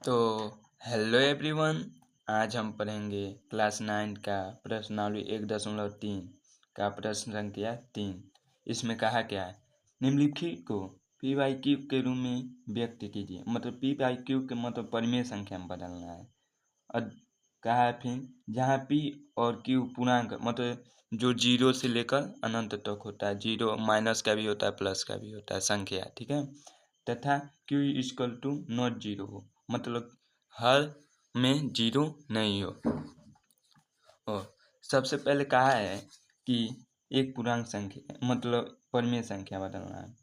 तो hello everyone. आज हम पढ़ेंगे क्लास 9 का प्रश्नावली 1.3 का प्रश्न संख्या 3। इसमें कहा क्या है, निम्नलिखित को पी बाई क्यू के रूप में व्यक्त कीजिए। मतलब पी बाई क्यू के मतलब परिमेय संख्या में बदलना है। और कहा है फिर जहाँ पी और क्यू पूर्णांक मतलब जो जीरो से लेकर अनंत तक होता है, जीरो माइनस का भी होता है प्लस का भी होता है संख्या, ठीक है। तथा Q equal to not zero हो, मतलब हर में जीरो नहीं हो। और सबसे पहले कहा है कि एक पूर्णांक संख्या मतलब परिमेय संख्या बदलना है।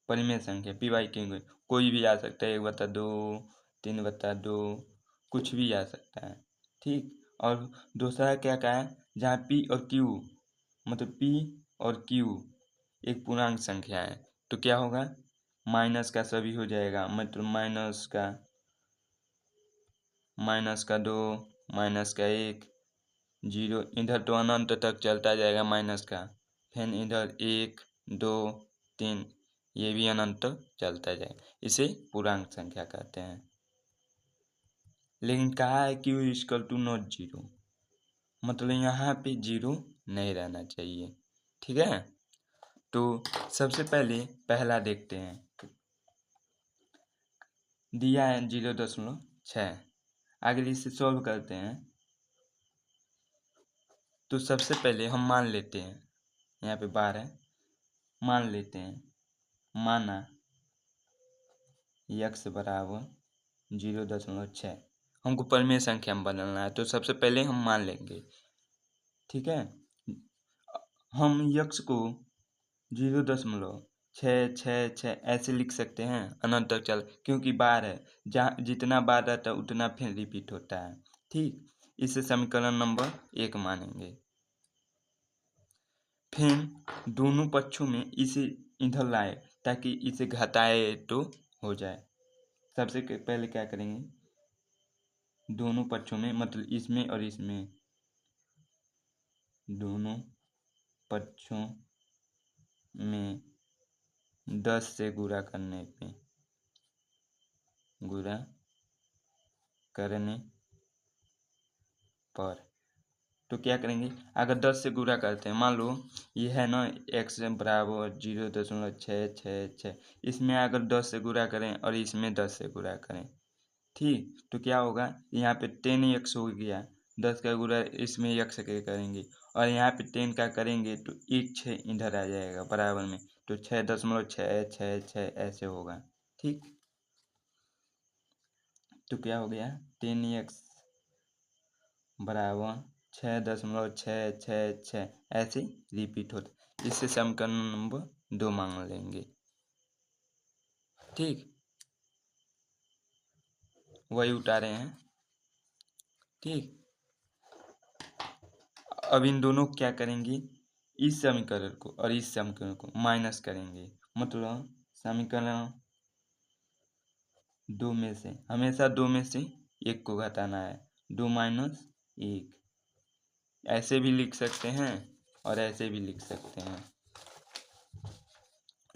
परिमेय संख्या पी वाई क्यू कोई भी आ सकता है, 1/2, 3/2, कुछ भी आ सकता है, ठीक। और दूसरा क्या कहा है, जहाँ पी और क्यू मतलब पी और क्यू एक पूर्णांक संख्या है तो क्या होगा, माइनस का सभी हो जाएगा। मतलब -2, -1, जीरो, इधर तो अनंत तक चलता जाएगा माइनस का। फिर इधर 1, 2, 3, ये भी अनंत तक चलता जाएगा। इसे पूर्णांक संख्या कहते हैं। लेकिन कहा है Q equal to not zero, मतलब यहाँ पे जीरो नहीं रहना चाहिए, ठीक है। तो सबसे पहले पहला देखते हैं, दिया है 0.6। आगे इसे सॉल्व करते हैं। तो सबसे पहले हम मान लेते हैं, यहाँ पे बार है, मान लेते हैं, माना यक्स बराबर 0.6। हमको परिमेय संख्या में बदलना है तो सबसे पहले हम मान लेंगे, ठीक है। हम यक्स को 0.666 ऐसे लिख सकते हैं, अनंत तक चल, क्योंकि बार है, जहाँ जितना बार रहता है उतना फिर रिपीट होता है, ठीक। इसे समीकरण नंबर 1 मानेंगे। फिर दोनों पक्षों में इसे इधर लाए ताकि इसे घटाए तो हो जाए। सबसे पहले क्या करेंगे, दोनों पक्षों में मतलब इसमें और इसमें, दोनों पक्षों में 10 से गुणा करने पर तो क्या करेंगे, अगर 10 से गुणा करते हैं, मान लो ये है ना x बराबर 0.666, इसमें अगर 10 से गुणा करें और इसमें 10 से गुणा करें, ठीक, तो क्या होगा, यहाँ पे 10x हो गया, 10 का गुणा इसमें x के करेंगे और यहाँ पे 10 का करेंगे तो 1 6 इधर आ जाएगा बराबर में, तो 6.666 ऐसे होगा, ठीक। तो क्या हो गया, 10x बराबर 6.666 ऐसे रिपीट होता। इससे समीकरण नंबर 2 मांग लेंगे, ठीक। वही उतारे हैं, ठीक। अब इन दोनों क्या करेंगे, इस समीकरण को और इस समीकरण को माइनस करेंगे। मतलब समीकरण 2 में से हमेशा 2 में से 1 को घटाना है, 2 - 1 ऐसे भी लिख सकते हैं और ऐसे भी लिख सकते हैं।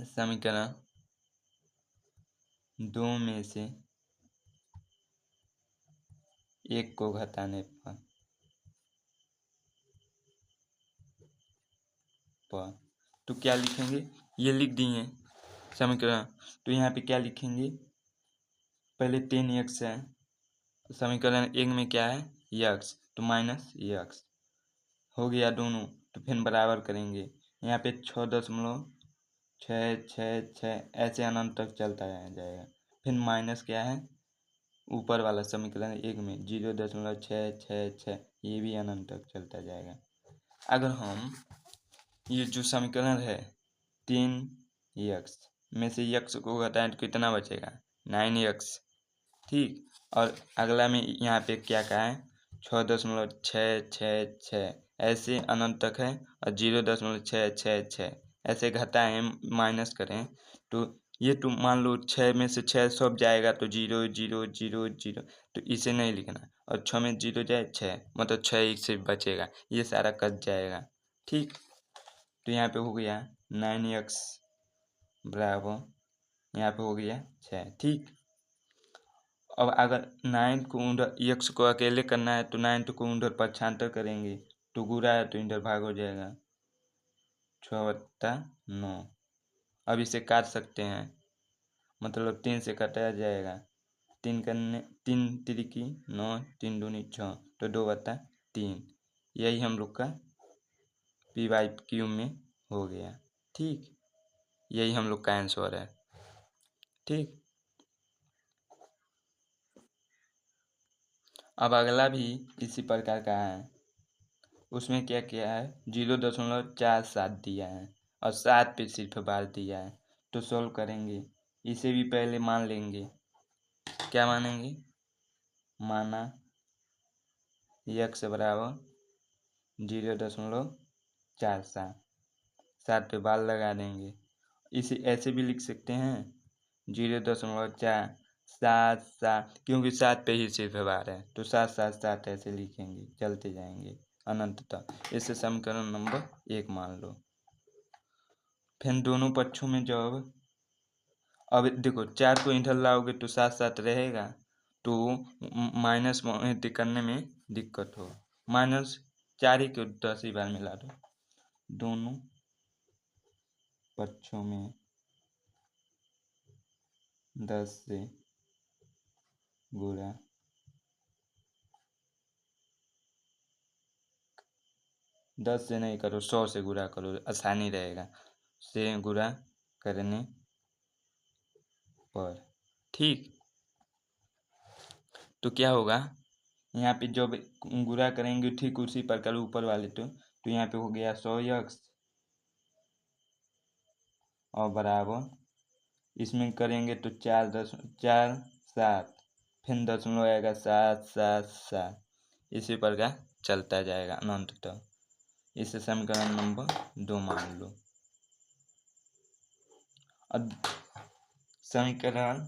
समीकरण 2 में से 1 को घटाने पर तो क्या लिखेंगे, ये लिख दिए समीकरण। तो यहाँ पे क्या लिखेंगे, पहले 10x है तो समीकरण 1 में क्या है, यक्स, तो -x हो गया दोनों। तो फिर बराबर करेंगे, यहाँ पे 6.666 ऐसे अनंत तक चलता जाएगा। फिर माइनस क्या है, ऊपर वाला समीकरण 1 में 0.666 ये भी अनंत तक चलता जाएगा। अगर हम ये जो समीकरण है 10x में से x को घटाएं तो कितना बचेगा, 9x, ठीक। और अगला में यहाँ पे क्या कहा है, 6.666 ऐसे अनंत तक है और 0.666 ऐसे घटाएं माइनस करें तो ये तो मान लो 6 में से 6 सब जाएगा तो 0 0 0 0, तो इसे नहीं लिखना। और 6 में 0 जाए 6, मतलब 6 इससे बचेगा, ये सारा कट जाएगा, ठीक। तो यहाँ पे हो गया 9x बराबर, यहाँ पे हो गया 6, ठीक। अब अगर 9 को यक्स को अकेले करना है तो 9 को उधर पक्षांतर करेंगे तो गुणा है तो इधर भाग हो जाएगा 6+9। अब इसे काट सकते हैं, मतलब 3 से काटा जाएगा। 3 तिरिकी 9, 3 दूनी 6 तो 2/3। यही हम लोग का P/Q में हो गया। ठीक, यही हम लोग का आंसर है। ठीक, अब अगला भी इसी प्रकार का है। उसमें क्या किया है, 0.47 दिया है और 7 पे सिर्फ बार दिया है। तो सॉल्व करेंगे, इसे भी पहले मान लेंगे। क्या मानेंगे, माना x बराबर 0.47, 7 पे बार लगा देंगे। इसे ऐसे भी लिख सकते हैं 0.477, क्योंकि 7 पे ही सिर्फ बार है तो 777 ऐसे लिखेंगे, चलते जाएंगे अनंत तक। इसे समीकरण नंबर 1 मान लो। फिर दोनों पक्षों में जब अब देखो 4 को इधर लाओगे तो 7 रहेगा, तो माइनस करने में दिक्कत हो। -4 ही को 10 ही बार मिला दो। दोनों पक्षों में 10 से गुणा 10 से नहीं करो, 100 से गुणा करो, आसानी रहेगा। से गुणा करने पर ठीक, तो क्या होगा, यहाँ पे जब गुणा करेंगे ठीक उसी प्रकार ऊपर वाले तो यहाँ पे हो गया 100x और बराबर इसमें करेंगे तो 4 7, फिर दशमलव आएगा 777, इसी प्रकार चलता जाएगा अनंत तक। इसे समीकरण नंबर 2 मान लो। अब समीकरण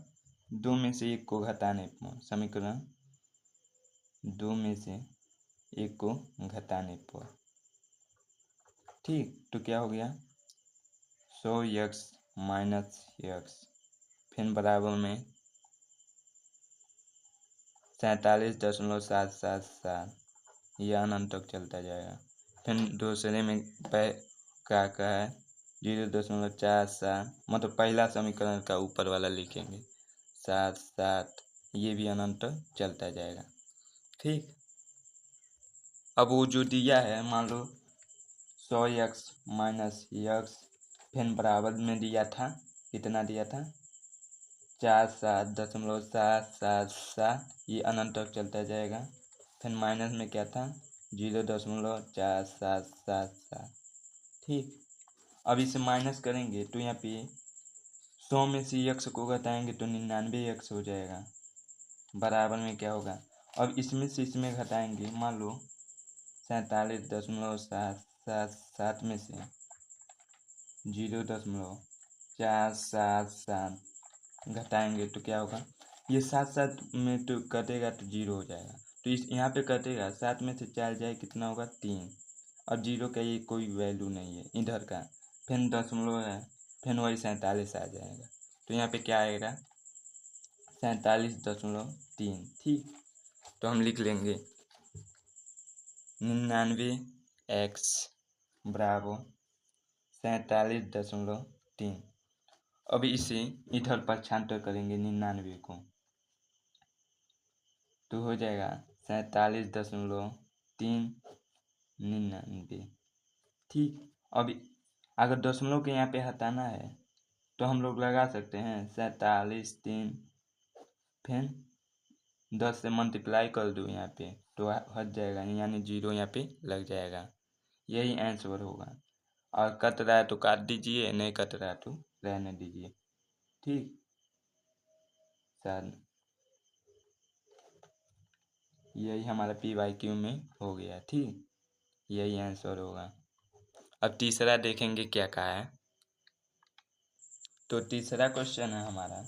2 में से 1 को घटाने पर, समीकरण 2 में से 1 को घटाने पर ठीक, तो क्या हो गया 100x -x, फिर बराबर में 47.777, यह अनंत तक चलता जाएगा। फिर दूसरे में क्या है 0.47, मतलब पहला समीकरण का ऊपर वाला लिखेंगे 7 ये भी अनंत तक चलता जाएगा। ठीक, अब वो जो दिया है मान लो 100x -x, फिर बराबर में दिया था, कितना दिया था 47.777, ये अनंत तक चलता जाएगा। फिर माइनस में क्या था 0.4777। ठीक, अब इसे माइनस करेंगे तो यहाँ पे 100 में से x को घटाएंगे तो 99x हो जाएगा। बराबर में क्या होगा, अब इसमें से इसमें घटाएंगे, मान लो 47.777 में से 0.477 घटाएंगे तो क्या होगा, ये 7 में तो कटेगा तो 0 हो जाएगा। तो इस यहाँ पे कटेगा, 7 में से 4 जाए कितना होगा 3, और 0 का ये कोई वैल्यू नहीं है इधर का। फिर दशमलव है, फिर वही 47 आ जाएगा, तो यहाँ पे क्या आएगा 47.3। ठीक, तो हम लिख लेंगे 99x बराबर 47.3। अब इसे इधर पक्षांतर करेंगे 99 को, तो हो जाएगा 47.399। ठीक, अब अगर दशमलव के यहाँ पे हटाना है तो हम लोग लगा सकते हैं 47.3, फिर 10 से मल्टीप्लाई कर दो यहाँ पे तो हट जाएगा, यानी 0 यहाँ पे लग जाएगा। यही आंसर होगा। और कट रहा है तो काट दीजिए, नहीं कट रहा है तो रहने दीजिए। ठीक सर, यही हमारा P/Q में हो गया। ठीक, यही आंसर होगा। अब तीसरा देखेंगे क्या कहा है। तो तीसरा क्वेश्चन है हमारा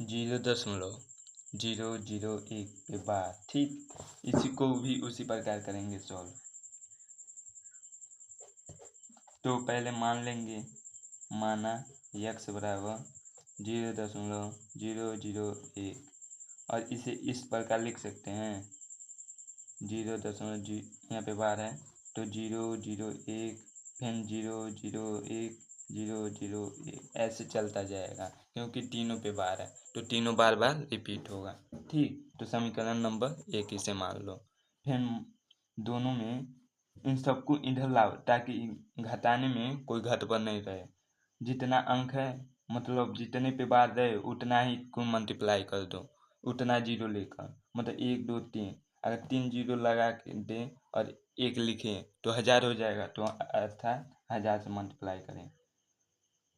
0.001 के बाद। ठीक, इसी को भी उसी प्रकार करेंगे सॉल्व। तो पहले मान लेंगे, माना x बराबर 0.001 और इसे इस प्रकार लिख सकते हैं 0.0 यहाँ पे बार है तो 0.01 फिर 0.01 0.01 ऐसे चलता जाएगा क्योंकि तीनों पे बार है तो तीनों बार बार रिपीट होगा। ठीक, तो समीकरण नंबर 1 इसे मान लो। फिर दोनों में इन सबको इधर लाओ ताकि घटाने में कोई घटपन नहीं रहे। जितना अंक है मतलब जितने पे बार रहे उतना ही को मल्टीप्लाई कर दो, उतना जीरो लेकर मतलब 1 2 3। अगर 3 जीरो लगा के दें और 1 लिखें तो 1000 हो जाएगा, तो अर्थात 1000 से मल्टीप्लाई करें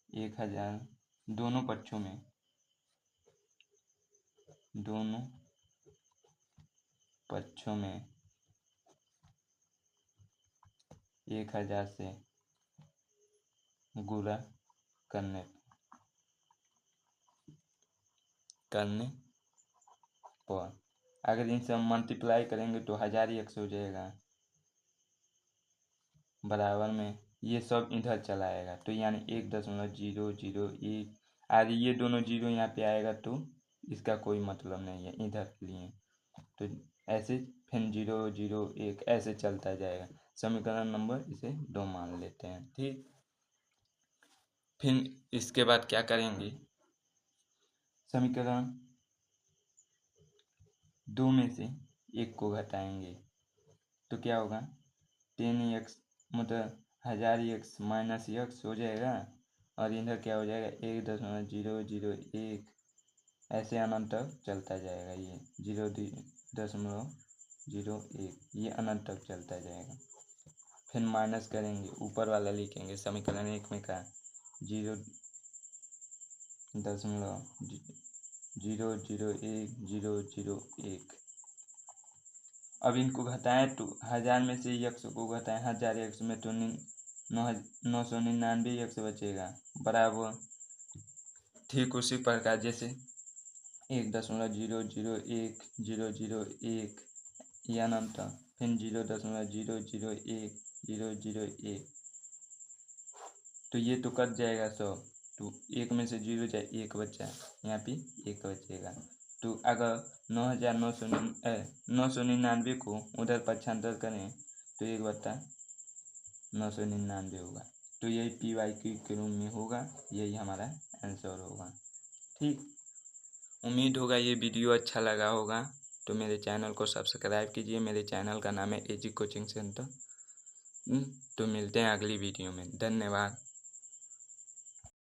1000 दोनों पक्षों में 1000 से गुणा करने पर अगर इनसे हम मल्टीप्लाई करेंगे तो 1000 ही x हो जाएगा, बराबर में ये सब इधर चला आएगा तो यानी 1.001। आज ये दोनों जीरो यहाँ पे आएगा तो इसका कोई मतलब नहीं है इधर के लिए, तो ऐसे फिर 0.001 ऐसे चलता जाएगा। समीकरण नंबर इसे 2 मान लेते हैं। ठीक, फिर इसके बाद क्या करेंगे, समीकरण 2 में से 1 को घटाएंगे तो क्या होगा 10x मतलब 1000x माइनस x हो जाएगा और इधर क्या हो जाएगा 1.001 ऐसे अनंत तक चलता जाएगा। ये 0.01 ये अनंत तक चलता जाएगा। फिर माइनस करेंगे, ऊपर वाला लिखेंगे समीकरण 1 में का 0.001 अब इनको घटाएं तो 1000 में से x को घटाएं 1000x में तो 999 x बचेगा, बराबर। ठीक उसी प्रकार जैसे 1.001 ये अनंत फिर 0.001 तो ये तो कट जाएगा सब, तो 1 में से 0 जाए 1 बचा, यहाँ पे 1 बचेगा। तो अगर 999 को उधर पक्षांतर करें तो 1/999 होगा। तो यही PYQ के रूप में होगा, यही हमारा आंसर होगा। ठीक, उम्मीद होगा ये वीडियो अच्छा लगा होगा, तो मेरे चैनल को सब्सक्राइब कीजिए। मेरे चैनल का नाम है एजी कोचिंग सेंटर। तो मिलते हैं अगली वीडियो में। धन्यवाद।